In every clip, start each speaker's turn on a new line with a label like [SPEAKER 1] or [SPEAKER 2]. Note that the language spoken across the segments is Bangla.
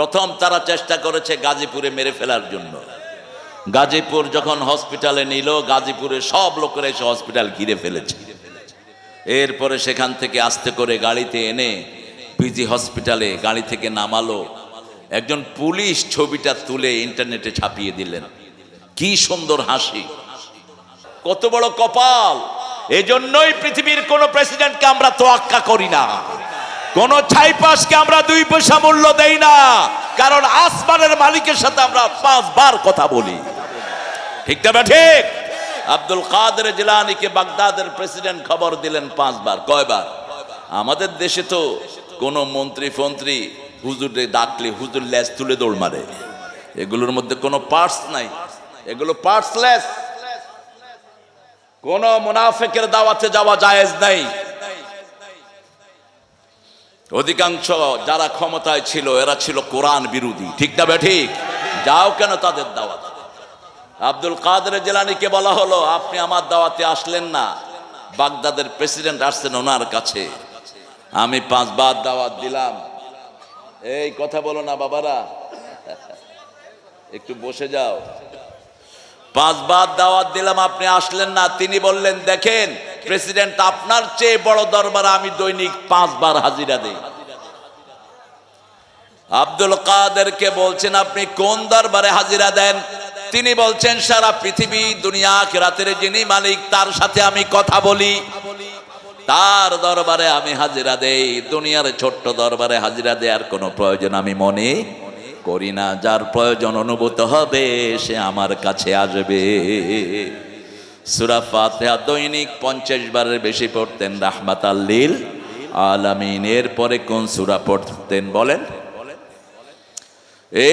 [SPEAKER 1] প্রথম তারা চেষ্টা করেছে গাজীপুরে মেরে ফেলার জন্য। গাজীপুর যখন হসপিটালে নিল, গাজীপুরে সব লোকেরা এসে হসপিটাল ঘিরে ফেলেছে। এরপরে সেখান থেকে আস্তে করে গাড়িতে এনে পিজি হসপিটালে গাড়ি থেকে নামালো। একজন পুলিশ ছবিটা তুলে ইন্টারনেটে ছাপিয়ে দিলেন। কি সুন্দর হাসি, কত বড় কপাল! এজন্যই পৃথিবীর কোন প্রেসিডেন্টকে আমরা তোয়াক্কা করি না, কোন ছাইপাসকে আমরা 2 পয়সা মূল্য দেই না, কারণ আসমানের মালিকের সাথে আমরা 5 বার কথা বলি। ঠিক না ঠিক? আব্দুল কাদের জিলানীকে বাগদাদের প্রেসিডেন্ট খবর দিলেন 5 বার। কয়বার? আমাদের দেশে তো কোন মন্ত্রী ফন্ত্রী হুজুরে ডাকলে হুজুর লেজ তুলে দৌড় মারে। এগুলোর মধ্যে কোনো পার্টস নাই, এগুলো পার্টসলেস। কোন মুনাফিকের দাওয়াতে যাওয়া জায়েজ নাই। অধিকাংশ যারা ক্ষমতায় ছিল এরা ছিল কোরআন বিরোধী। ঠিক না ঠিক? যাও কেন তাদের দাওয়াত? আব্দুল কাদের জিলানীকে বলা হলো, আপনি আমার দাওয়াতে আসলেন না, বাগদাদের প্রেসিডেন্ট আসছেন ওনার কাছে, আমি 5 বার দাওয়াত দিলাম। এই কথা বলো না বাবারা, একটু বসে যাও। 5 বার দাওয়াত দিলাম, আপনি আসলেন না। তিনি বললেন, দেখেন প্রেসিডেন্ট, আপনার চেয়ে বড় দরবারে আমি দৈনিক 5 বার হাজিরা দেই। আব্দুল কাদেরকে বলছেন, আপনি কোন দরবারে হাজিরা দেন? তিনি বলছেন, সারা পৃথিবী দুনিয়া আখিরাতের যিনি মালিক তার সাথে আমি কথা বলি, তার দরবারে আমি হাজিরা দেই। দুনিয়ার ছোট্ট দরবারে হাজিরা দেওয়ার কোনো প্রয়োজন আমি মনে করি না। যার প্রয়োজন অনুভূত হবে সে আমার কাছে আসবে। সূরা ফাতিহা দৈনিক 50 বারের বেশি পড়তেন রাহমাতাল লিল আলামিন। এরপরে কোন সূরা পড়তেন বলেন?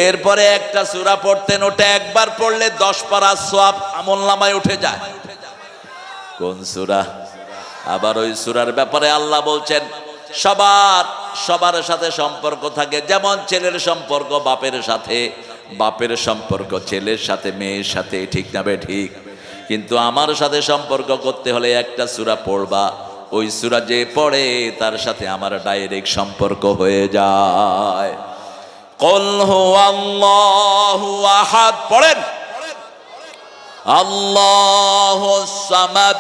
[SPEAKER 1] এরপরে একটা সূরা পড়তেন, ওটা একবার পড়লে 10 পারা সওয়াব আমলনামায় উঠে যায়। কোন সূরা? আবার ওই সূরার ব্যাপারে আল্লাহ বলছেন, সবার সাথে সম্পর্ক থাকে। যেমন ছেলের সম্পর্ক বাপের সাথে, বাপের সম্পর্ক ছেলের সাথে, মেয়ের সাথে। ঠিক না বে ঠিক? কিন্তু আমার সাথে সম্পর্ক করতে হলে একটা সূরা পড়বা, ওই সূরা যে পড়ে তার সাথে আমার ডাইরেক্ট সম্পর্ক হয়ে যায়। কুল হুয়াল্লাহু আহাদ পড়েন। আল্লাহুস সামাদ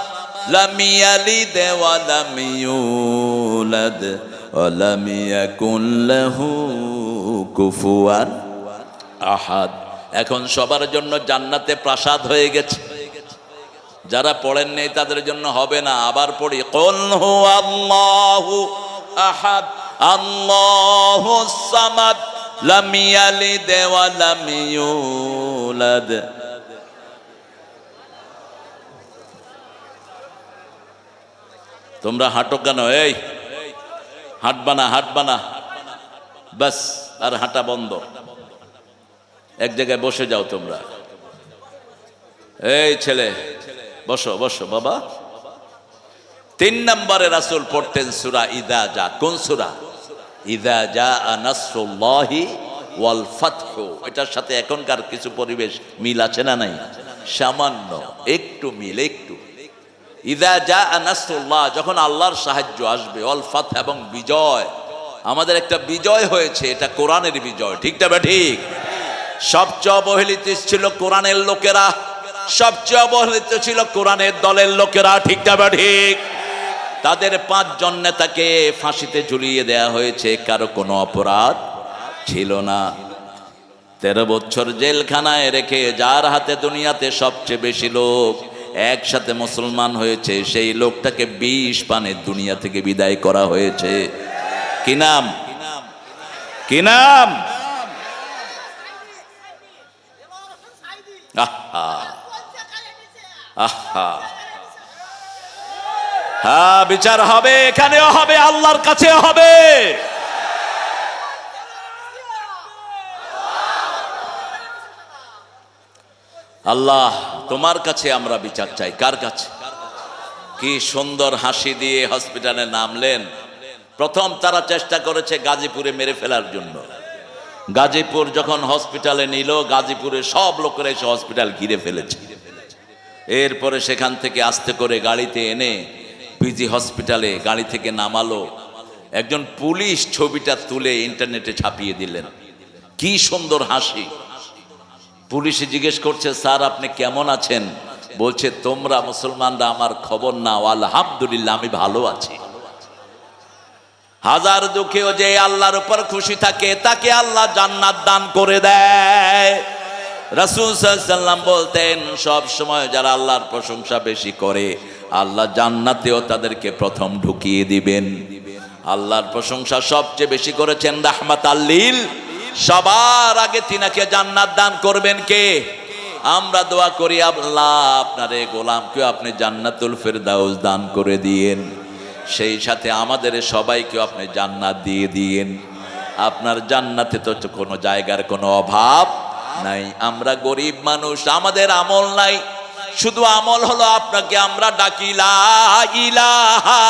[SPEAKER 1] লাম ইয়ালিদ ওয়া লাম ইউলাদ ওয়া লাম ইয়াকুল লাহু কুফুয়ান আহাদ। এখন সবার জন্য জান্নাতে প্রাসাদ হয়ে গেছে, যারা পড়েন নেই তাদের জন্য হবে না। আবার পড়ি, কুল হুয়াল্লাহু আহাদ আল্লাহুস সামাদ লাম ইয়ালিদ ওয়া লাম ইউলাদ। তোমরা হাঁটো কেন? এই হাঁটবা না, বাস। আর হাঁটা বন্ধ, এক জায়গায় বসে যাও তোমরা। এই ছেলে বসো বাবা। 3 নম্বরে রাসূল পড়তেন সূরা ইযা জা। কোন সূরা? ইযা জা নাসরুল্লাহি ওয়াল ফাতহু। এটার সাথে এখনকার কিছু পরিবেশ মিল আছে না নাই? সামান্য একটু মিল, একটু। ইযা জা নাসরুল্লাহ, যখন আল্লাহর সাহায্য আসবে, ওয়াল ফাতহ এবং বিজয়। আমাদের একটা বিজয় হয়েছে, এটা কোরআনের বিজয়। ঠিক না বা ঠিক? সবচেয়ে অবহেলিত ছিল কোরআনের লোকেরা, সবচেয়ে অবহেলিত ছিল কোরআনের দলের লোকেরা। ঠিক না বা ঠিক? তাদের 5 জন নেতাকে ফাঁসিতে ঝুলিয়ে দেয়া হয়েছে, কারো কোনো অপরাধ ছিল না। 13 বছর জেলখানায় রেখে যার হাতে দুনিয়াতে সবচেয়ে বেশি লোক একসাথে মুসলমান হয়েছে, সেই লোকটাকে 20 পানে দুনিয়া থেকে বিদায় করা হয়েছে। কি নাম? কি নাম? হ্যাঁ, বিচার হবে, এখানেও হবে, আল্লাহর কাছেও হবে। আল্লাহ তোমার কাছে আমরা বিচার চাই। কার কাছে? কি সুন্দর হাসি দিয়ে হসপিটালে নামলেন। প্রথম তারা চেষ্টা করেছে গাজীপুরে মেরে ফেলার জন্য। গাজীপুর যখন হসপিটালে নিল, গাজীপুরে সব লোকেরা এসে হসপিটাল ঘিরে ফেলেছে। এরপরে সেখান থেকে আস্তে করে গাড়িতে এনে পিজি হসপিটালে গাড়ি থেকে নামালো। একজন পুলিশ ছবিটা তুলে ইন্টারনেটে ছাপিয়ে দিলেন। কি সুন্দর হাসি। পুলিশে জিজ্ঞেস করছে, স্যার আপনি কেমন আছেন? বলছে, তোমরা মুসলমানরা আমার খবর নাও, আলহামদুলিল্লাহ আমি ভালো আছি। হাজার দুঃখেও যে আল্লাহর উপর খুশি থাকে তাকে আল্লাহ জান্নাত দান করে দেয়। রাসূল সাল্লাল্লাহু আলাইহি ওয়াসাল্লাম বলতেন, সব সময় যারা আল্লাহর প্রশংসা বেশি করে আল্লাহ জান্নাতেও তাদেরকে প্রথম ঢুকিয়ে দিবেন। আল্লাহর প্রশংসা সবচেয়ে বেশি করেছেন রাহমাতাল লিল, সবার আগে তিনাকে জান্নাত দান করবেন কে? আমরা দোয়া করি, আল্লাহ আপনার এই গোলামকে আপনি জান্নাতুল ফেরদাউস দান করে দিয়েন, সেই সাথে আমাদের সবাইকে আপনি জান্নাত দিয়ে দিয়েন। আপনার জান্নাতে তো কোনো জায়গার কোনো অভাব নাই। আমরা গরিব মানুষ, আমাদের আমল নাই, শুধু আমল হলো আপনাকে আমরা ডাকি লা ইলাহা